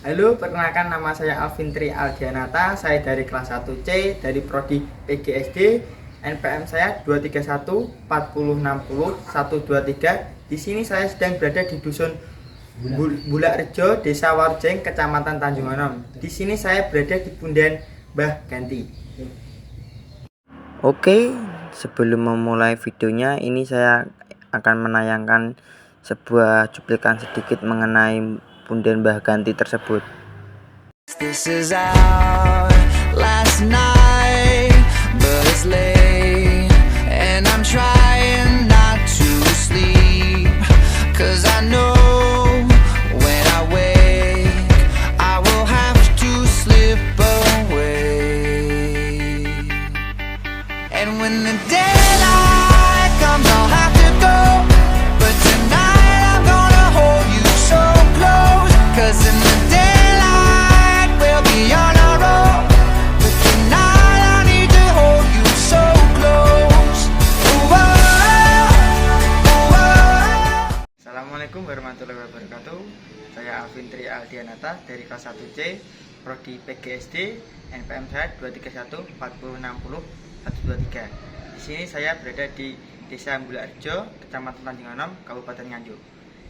Halo, perkenalkan nama saya Alvintri Aldianata. Saya dari kelas 1C dari prodi PGSD. NPM saya 231 40 60 123. Di sini saya sedang berada di dusun Bulak Rejo, Desa Warjeng, Kecamatan Tanjung Anom. Di sini saya berada di Punden Mbah Ganti. Oke, sebelum memulai videonya, ini saya akan menayangkan sebuah cuplikan sedikit mengenai Punden Mbah Ganti tersebut. This is our last night, but it's late, and I'm trying not to sleep, 'cause I know when I wake, I will have to slip away. And when the daylight comes, I'll have to go, but tonight I'm gonna hold you so close, 'cause in the daylight we'll be on our own, but tonight I need to hold you so close. Ooh, oh, oh, oh. Assalamualaikum warahmatullahi wabarakatuh. Saya Alvintri Aldianata dari kelas 1C prodi PGSD. NPM saya 231 40 60 123. Di sini saya berada di Desa Bulak Rejo, Kecamatan Tanjung Anom, Kabupaten Nganjuk.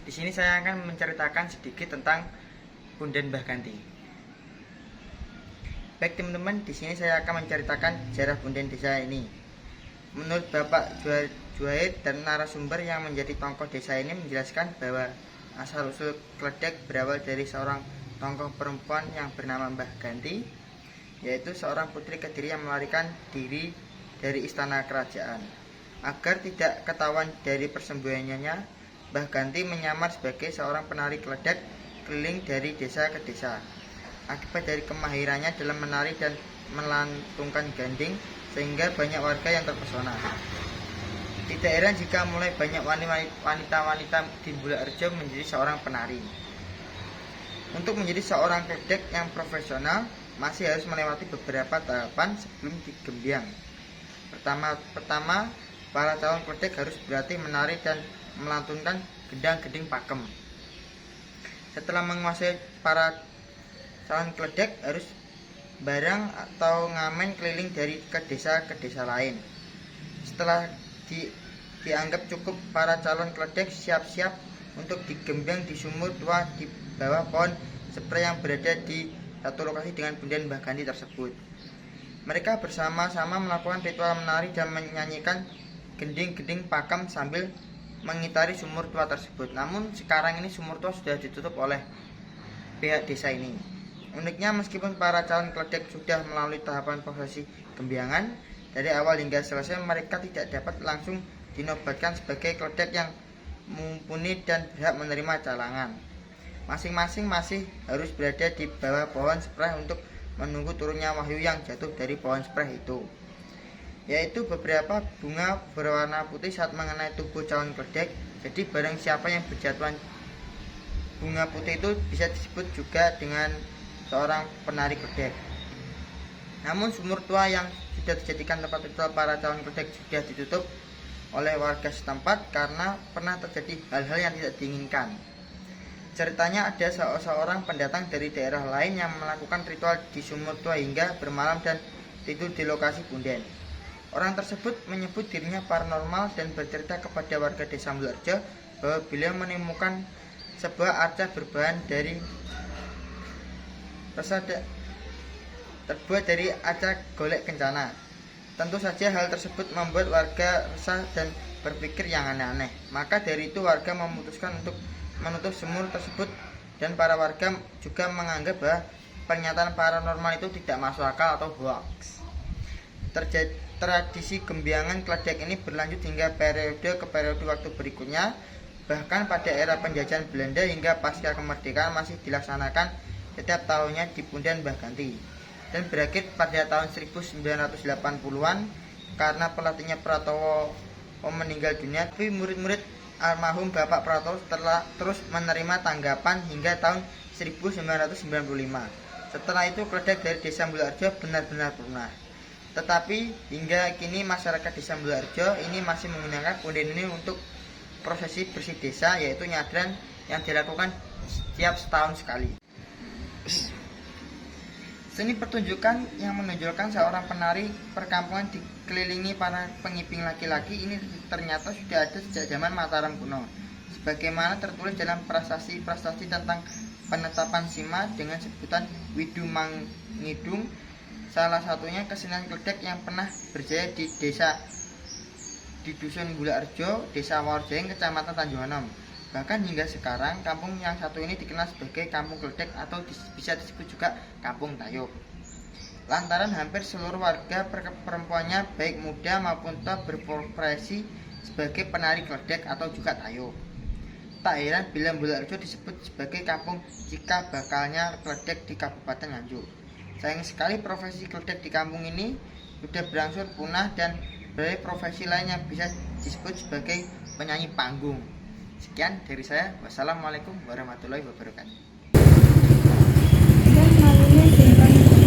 Di sini saya akan menceritakan sedikit tentang Punden Mbah Ganti. Baik teman-teman, di sini saya akan menceritakan sejarah Punden desa ini. Menurut Bapak Juhaid dan narasumber yang menjadi tokoh desa ini menjelaskan bahwa asal-usul Kledek berawal dari seorang tokoh perempuan yang bernama Mbah Ganti, yaitu seorang putri Kediri yang melarikan diri dari istana kerajaan. Agar tidak ketahuan dari persembunyiannya, Mbah Ganti menyamar sebagai seorang penari Kledek keliling dari desa ke desa. Akibat dari kemahirannya dalam menari dan melantungkan ganding, sehingga banyak warga yang terpesona. Tidak heran jika mulai banyak wanita-wanita di Bulak Rejo menjadi seorang penari. Untuk menjadi seorang Kledek yang profesional, masih harus melewati beberapa tahapan sebelum digembyang. Pertama, para calon Kledek harus berlatih menari dan melantunkan gendang-gending pakem. Setelah menguasai, para calon Kledek harus barang atau ngamen keliling dari ke desa lain. Setelah dianggap cukup, para calon Kledek siap-siap untuk digembyang di sumur tua di bawah pohon sprei yang berada di satu lokasi dengan Punden Mbah Ganti tersebut. Mereka bersama-sama melakukan ritual menari dan menyanyikan gending-gending pakem sambil mengitari sumur tua tersebut. Namun sekarang ini sumur tua sudah ditutup oleh pihak desa ini. Uniknya, meskipun para calon Kledek sudah melalui tahapan prosesi gembyangan dari awal hingga selesai, mereka tidak dapat langsung dinobatkan sebagai Kledek yang mumpuni dan berhak menerima calangan. Masing-masing masih harus berada di bawah pohon spreh untuk menunggu turunnya wahyu yang jatuh dari pohon spreh itu, yaitu beberapa bunga berwarna putih saat mengenai tubuh calon Kledek. Jadi barang siapa yang berjatuhan bunga putih itu bisa disebut juga dengan seorang penari Kledek. Namun sumur tua yang sudah dijadikan tempat ritual para calon Kledek sudah ditutup oleh warga setempat karena pernah terjadi hal-hal yang tidak diinginkan. Ceritanya ada seorang pendatang dari daerah lain yang melakukan ritual di sumur tua hingga bermalam dan tidur di lokasi Punden. Orang tersebut menyebut dirinya paranormal dan bercerita kepada warga desa Bulak Rejo bahwa beliau menemukan sebuah arca berbahan dari terbuat dari arca golek kencana. Tentu saja hal tersebut membuat warga resah dan berpikir yang aneh-aneh. Maka dari itu warga memutuskan untuk menutup sumur tersebut, dan para warga juga menganggap bahwa pernyataan paranormal itu tidak masuk akal atau hoax. Tradisi gembyangan Kledek ini berlanjut hingga periode ke periode waktu berikutnya. Bahkan pada era penjajahan Belanda hingga pasca kemerdekaan masih dilaksanakan setiap tahunnya di Punden Mbah Ganti, dan berakhir pada tahun 1980-an karena pelatihnya Pratowo meninggal dunia. Tapi murid-murid almarhum Bapak Pratowo setelah terus menerima tanggapan hingga tahun 1995. Setelah itu Kledek dari desa Bulak Rejo benar-benar punah. Tetapi hingga kini masyarakat desa Bulak Rejo ini masih menggunakan punden ini untuk prosesi bersih desa, yaitu nyadran yang dilakukan setiap setahun sekali. Seni pertunjukan yang menonjolkan seorang penari perkampungan dikelilingi para pengibing laki-laki ini ternyata sudah ada sejak zaman Mataram kuno. Sebagaimana tertulis dalam prasasti-prasasti tentang penetapan Sima dengan sebutan Widumangidung, salah satunya kesenian kledek yang pernah berjaya di Dusun Bularejo, Desa Warjeng, Kecamatan Tanjung Anom. Bahkan hingga sekarang, kampung yang satu ini dikenal sebagai Kampung Kledek atau bisa disebut juga Kampung Tayub. Lantaran hampir seluruh warga perempuannya baik muda maupun tua berprofesi sebagai penari kledek atau juga tayub. Tak heran bila Bularejo disebut sebagai kampung jika bakalnya kledek di Kabupaten Nganjuk. Sayang sekali profesi kledek di kampung ini sudah berangsur punah dan berbagai profesi lain yang bisa disebut sebagai penyanyi panggung. Sekian dari saya. Wassalamualaikum warahmatullahi wabarakatuh.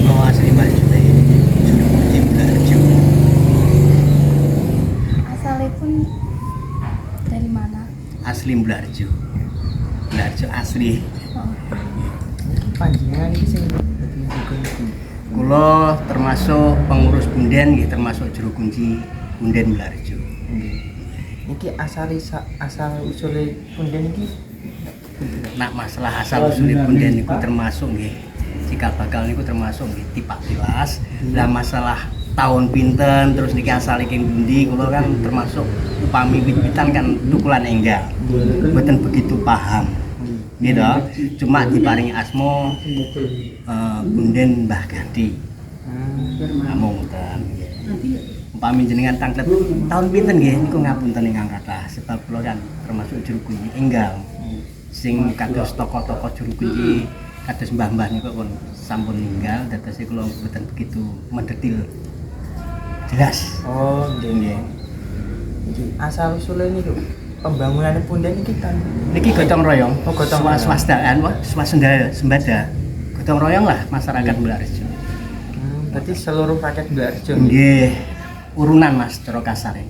Oh, asli Baju teh. Juru Bularejo. Asalipun dari mana? Asli Bularejo. Bularejo asli. Panjenengan iki sing Kula termasuk pengurus punden nggih, termasuk juru kunci punden Bularejo. iki asal usule punden iki Nak masalah asal usul punden niku termasuk nggih cikal bakal niku termasuk nggih tipak tilas. Lah masalah tahun pinten terus niki asal iki pundi kula kan termasuk upami wit-witan kan tukulan enggal. Mboten begitu paham. Gitu. Cuma diparingi asma punden Mbah Ganti. Namung ten. Upami jenengan tanglet tahun pinten nggih niku ngapunten ingkang kathah sebab kula kan termasuk juru kunci enggal. Sing kados tokoh-tokoh juru kunci kados mbah-mbah niku pun sampun ninggal dados kula mboten begitu mendetil jelas. oh nggih iki asal usule niku pembangunan punden iki kan Niki gotong royong, Oh, gotong royong. swasdaan, swasembada, sembada. Gotong royong lah masyarakat Bularejo. berarti seluruh rakyat Bularejo Nggih, urunan Mas cara kasare.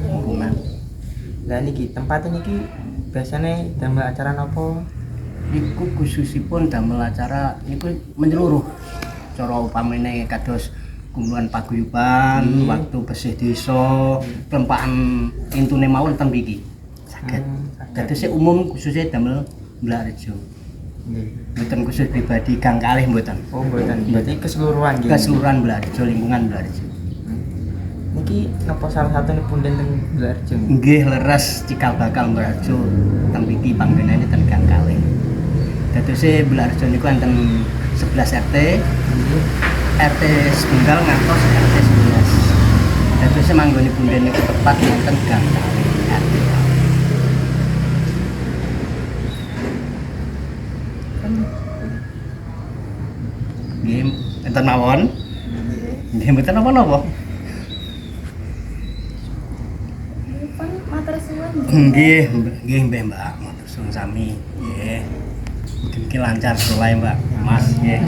Urunan. lah niki tempatnya niki biasanya damel acara napa Niku khususipun damel acara niku menyeluruh. Cara upamine kados kumpulan paguyuban, waktu bersih desa, tempakan intune mawon ten mriki. Saged. Dados umum khususnya damel Bularejo. Mboten khusus pribadi gang kalih mboten. oh mboten berarti keseluruhan nggih Keseluruhan Bularejo, lingkungan Bularejo. niki napa salah satu punden teng Bularejo Nggih leres cikal bakal Bularejo ten mriki panggenane ten gang kalih. Dados Bularejo niku enten 11 RT, RT setunggal ngantos RT 11. Dados manggone punden niku tepat wonten gang kalih RT. Nggih, enten mawon. Nggih, mboten napa-napa. Pun matur suwun. Nggih, nggih Mbak, matur suwun sami. Nggih. Mugi lancar sekolah Mbak. Mas nggih.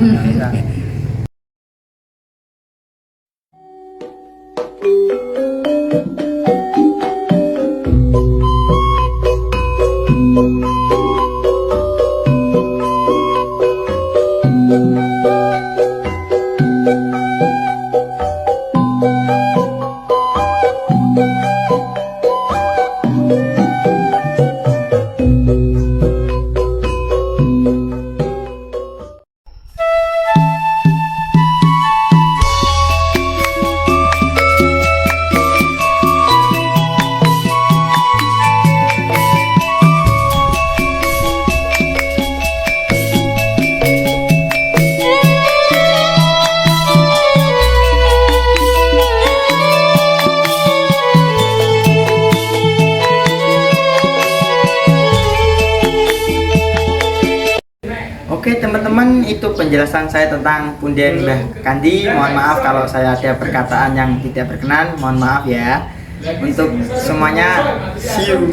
Oke teman-teman, itu penjelasan saya tentang punden Mbah Ganti. Mohon maaf kalau saya ada perkataan yang tidak berkenan, mohon maaf ya. Untuk semuanya, see you.